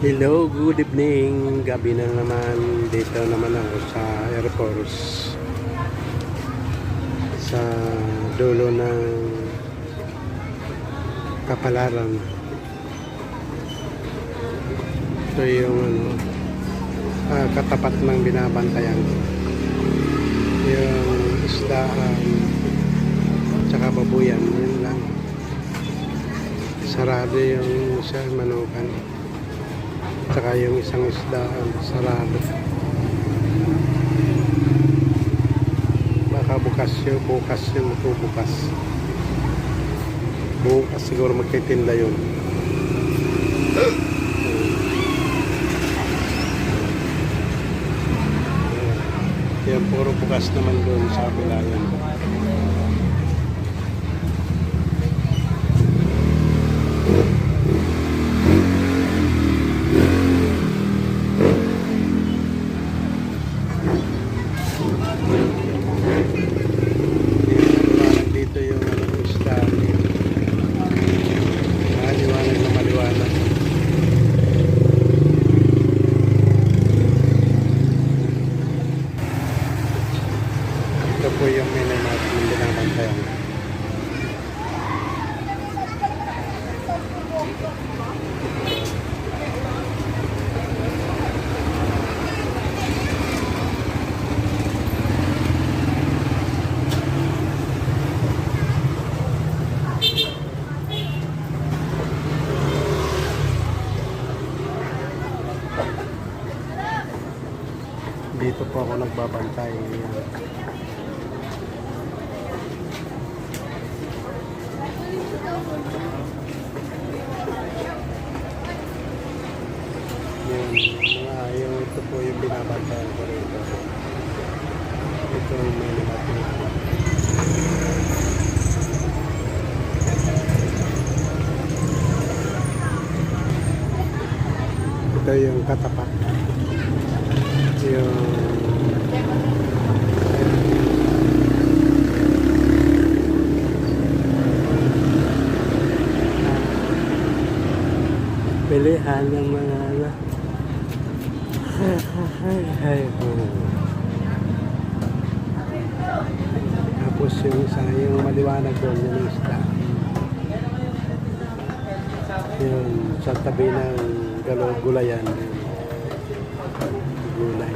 Hello, good evening. Gabi na naman. Dito naman ako sa Air Force. Sa dulo ng Kapalaran. Ito yung katapat ng binabantayan. Yung isdaan tsaka babuyan. Yun lang. Sarado yung sa Manukan. Tsaka yung isang isdaan sarado. Baka bukas yung bukas. Bukas siguro magtitinda yun. Yan puro bukas naman doon sa Bilayan. Dito yung isda. Maliwanag na maliwanag. Ito po yung menu natin yung binabantayan. Dito po ako nagbabantay. Yung ito po yung binabantayan ko rito. Ito yung menu natin. Ito yung katapat. Yung pilihan ng mga tapos yung isa yung maliwanag doon yung isda yung sa tabi ng gulayan gulay.